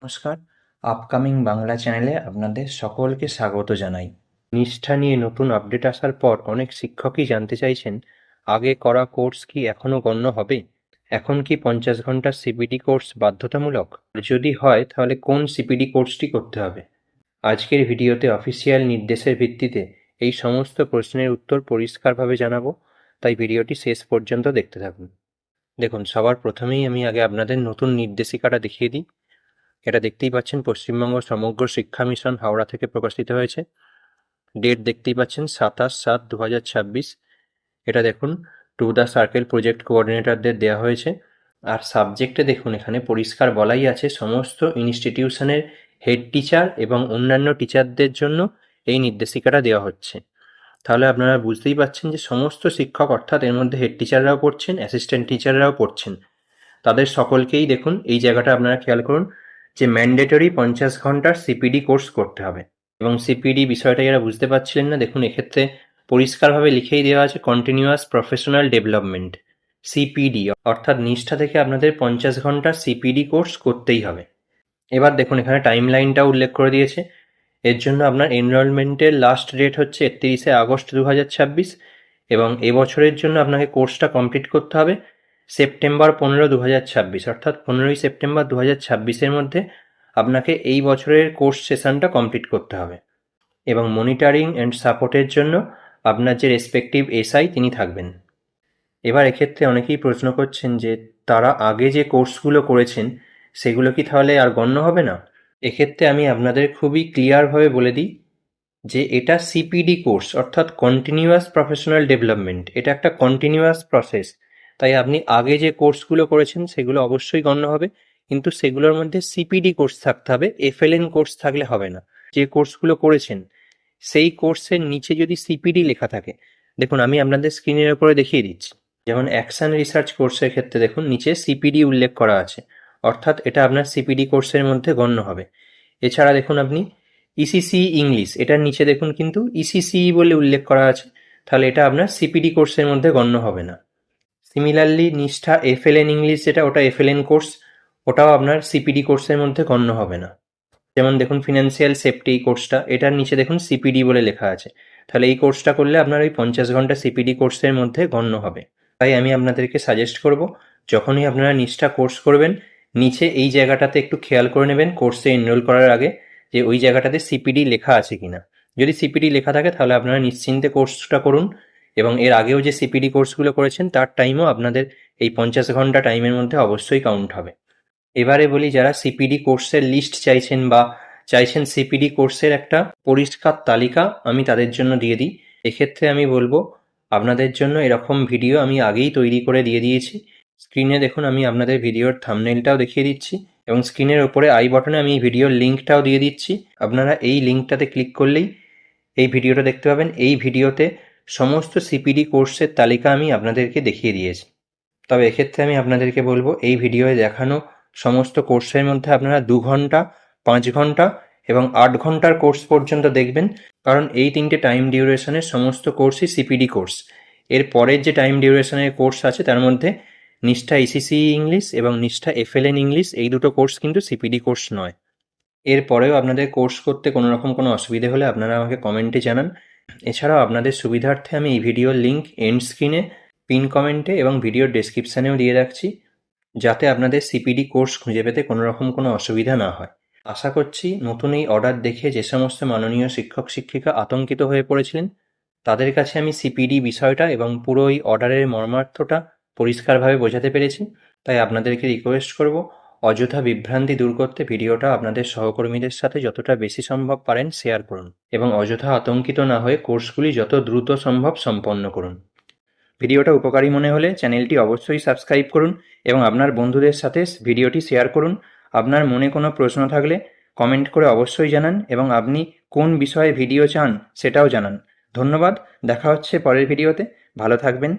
নমস্কার, আপকামিং বাংলা চ্যানেলে আপনাদের সকলকে স্বাগত জানাই। নিষ্ঠা নিয়ে নতুন আপডেট আসার পর অনেক শিক্ষকই জানতে চাইছেন, আগে করা কোর্স কি এখনও গণ্য হবে? এখন কি 50 ঘন্টার সিপিডি কোর্স বাধ্যতামূলক? যদি হয় তাহলে কোন সিপিডি কোর্সটি করতে হবে? আজকের ভিডিওতে অফিসিয়াল নির্দেশের ভিত্তিতে এই সমস্ত প্রশ্নের উত্তর পরিষ্কারভাবে জানাবো, তাই ভিডিওটি শেষ পর্যন্ত দেখতে থাকুন। দেখুন, সবার প্রথমেই আমি আগে আপনাদের নতুন নির্দেশিকাটা দেখিয়ে দিই। এটা দেখতেই পাচ্ছেন, পশ্চিমবঙ্গ সমগ্র শিক্ষা মিশন হাওড়া থেকে প্রকাশিত হয়েছে। ডেট দেখতেই পাচ্ছেন 27/7/2026। এটা দেখুন, টু দ্য সার্কেল প্রজেক্ট কোঅর্ডিনেটরদের দেওয়া হয়েছে। আর সাবজেক্টে দেখুন, এখানে পরিষ্কার বলাই আছে সমস্ত ইনস্টিটিউশনের হেড টিচার এবং অন্যান্য টিচারদের জন্য এই নির্দেশিকাটা দেওয়া হচ্ছে। তাহলে আপনারা বুঝতেই পাচ্ছেন যে সমস্ত শিক্ষক, অর্থাৎ এর মধ্যে হেড টিচাররাও পড়ছেন, অ্যাসিস্ট্যান্ট টিচাররাও পড়ছেন, তাদের সকলকেই দেখুন এই জায়গাটা আপনারা খেয়াল করুন যে ম্যান্ডেটরি 50 ঘন্টার সিপিডি কোর্স করতে হবে। এবং সিপিডি বিষয়টা যারা বুঝতে পারছিলেন না, দেখুন এক্ষেত্রে পরিষ্কারভাবে লিখেই দেওয়া আছে কন্টিনিউয়াস প্রফেশনাল ডেভেলপমেন্ট, সিপিডি, অর্থাৎ নিষ্ঠা থেকে আপনাদের 50 ঘন্টার সিপিডি কোর্স করতেই হবে। এবার দেখুন, এখানে টাইম লাইনটাও উল্লেখ করে দিয়েছে। এর জন্য আপনার এনরোলমেন্টের লাস্ট ডেট হচ্ছে 31শে আগস্ট 2026, এবং এবছরের জন্য আপনাকে কোর্সটা কমপ্লিট করতে হবে সেপ্টেম্বর 15, 2026, অর্থাৎ 15ই সেপ্টেম্বর 2026-এর মধ্যে আপনাকে এই বছরের কোর্স সেশনটা কমপ্লিট করতে হবে। এবং মনিটরিং অ্যান্ড সাপোর্টের জন্য আপনার যে রেসপেক্টিভ এসআই তিনি থাকবেন। এবার এক্ষেত্রে অনেকেই প্রশ্ন করছেন যে তারা আগে যে কোর্সগুলো করেছেন সেগুলো কি তাহলে আর গণ্য হবে না? এক্ষেত্রে আমি আপনাদের খুবই ক্লিয়ারভাবে বলে দিই যে এটা সিপিডি কোর্স, অর্থাৎ কন্টিনিউয়াস প্রফেশনাল ডেভেলপমেন্ট। এটা একটা কন্টিনিউয়াস প্রসেস, তাই আপনি আগে যে কোর্সগুলো করেছেন সেগুলো অবশ্যই গণ্য হবে, কিন্তু সেগুলোর মধ্যে সিপিডি কোর্স থাকতে হবে, এফএলএন কোর্স থাকলে হবে না। যে কোর্সগুলো করেছেন সেই কোর্সের নিচে যদি সিপিডি লেখা থাকে, দেখুন আমি আপনাদের স্ক্রিনের উপরে দেখিয়ে দিচ্ছি। যেমন অ্যাকশন রিসার্চ কোর্সের ক্ষেত্রে দেখুন নিচে সিপিডি উল্লেখ করা আছে, অর্থাৎ এটা আপনার সিপিডি কোর্সের মধ্যে গণ্য হবে। এছাড়া দেখুন আপনি ইসিসি ইংলিশ, এটার নিচে দেখুন কিন্তু ইসিসি বলে উল্লেখ করা আছে, তাহলে এটা আপনার সিপিডি কোর্সের মধ্যে গণ্য হবে না। সিমিলারলি নিষ্ঠা এফএলএন ইংলিশ, যেটা ওটা এফএলএন কোর্স, ওটাও আপনার সিপিডি কোর্সের মধ্যে গণ্য হবে না। যেমন দেখুন ফিনান্সিয়াল সেফটি কোর্সটা, এটার নিচে দেখুন সিপিডি বলে লেখা আছে, তাহলে এই কোর্সটা করলে আপনার ওই 50 ঘন্টা সিপিডি কোর্সের মধ্যে গণ্য হবে। তাই আমি আপনাদেরকে সাজেস্ট করব, যখনই আপনারা নিষ্ঠা কোর্স করবেন, নিচে এই জায়গাটাতে একটু খেয়াল করে নেবেন কোর্সে এনরোল করার আগে যে ওই জায়গাটাতে সিপিডি লেখা আছে কিনা। যদি সিপিডি লেখা থাকে তাহলে আপনারা নিশ্চিন্তে কোর্সটা করুন, এবং এর আগেও যে সিপিডি কোর্সগুলো করেছেন তার টাইমও আপনাদের এই 50 ঘন্টা টাইমের মধ্যে অবশ্যই কাউন্ট হবে। এবারে বলি, যারা সিপিডি কোর্সের লিস্ট চাইছেন বা চাইছেন সিপিডি কোর্সের একটা পরিষ্কার তালিকা আমি তাদের জন্য দিয়ে দিই, এক্ষেত্রে আমি বলবো আপনাদের জন্য এরকম ভিডিও আমি আগেই তৈরি করে দিয়ে দিয়েছি। স্ক্রিনে দেখুন, আমি আপনাদের ভিডিওর থাম্বনেইলটাও দেখিয়ে দিচ্ছি, এবং স্ক্রিনের ওপরে আই বটনে আমি এই ভিডিওর লিঙ্কটাও দিয়ে দিচ্ছি। আপনারা এই লিঙ্কটাতে ক্লিক করলেই এই ভিডিওটা দেখতে পাবেন। এই ভিডিওতে সমস্ত সিপিডি কোর্সের তালিকা আমি আপনাদেরকে দেখিয়ে দিয়েছি। তবে এক্ষেত্রে আমি আপনাদেরকে বলবো, এই ভিডিওয়ে দেখানো সমস্ত কোর্সের মধ্যে আপনারা 2 ঘন্টা, 5 ঘন্টা এবং 8 ঘন্টার কোর্স পর্যন্ত দেখবেন, কারণ এই তিনটে টাইম ডিউরেশনের সমস্ত কোর্সই সিপিডি কোর্স। এর পরের যে টাইম ডিউরেশনের কোর্স আছে তার মধ্যে নিষ্ঠা ইসিসি ইংলিশ এবং নিষ্ঠা এফএলএন ইংলিশ, এই দুটো কোর্স কিন্তু সিপিডি কোর্স নয়। এর পরেও আপনাদের কোর্স করতে কোনো রকম কোনো অসুবিধে হলে আপনারা আমাকে কমেন্টে জানান। এছাড়াও আপনাদের সুবিধার্থে আমি এই ভিডিওর লিঙ্ক এন্ড স্ক্রিনে, পিন কমেন্টে এবং ভিডিওর ডেসক্রিপশানেও দিয়ে রাখছি, যাতে আপনাদের সিপিডি কোর্স খুঁজে পেতে কোনো রকম কোনো অসুবিধা না হয়। আশা করছি নতুন এই অর্ডার দেখে যে সমস্ত মাননীয় শিক্ষক শিক্ষিকা আতঙ্কিত হয়ে পড়েছিলেন তাদের কাছে আমি সিপিডি বিষয়টা এবং পুরো এই অর্ডারের মর্মার্থটা পরিষ্কারভাবে বোঝাতে পেরেছি। তাই আপনাদেরকে রিকোয়েস্ট করব, অযথা বিভ্রান্তি দূর করতে ভিডিওটা আপনাদের সহকর্মীদের সাথে যতটা বেশি সম্ভব পারেন শেয়ার করুন, এবং অযথা আতঙ্কিত না হয়ে কোর্সগুলি যত দ্রুত সম্ভব সম্পন্ন করুন। ভিডিওটা উপকারী মনে হলে চ্যানেলটি অবশ্যই সাবস্ক্রাইব করুন এবং আপনার বন্ধুদের সাথে ভিডিওটি শেয়ার করুন। আপনার মনে কোনো প্রশ্ন থাকলে কমেন্ট করে অবশ্যই জানান, এবং আপনি কোন বিষয়ে ভিডিও চান সেটাও জানান। ধন্যবাদ, দেখা হচ্ছে পরের ভিডিওতে। ভালো থাকবেন।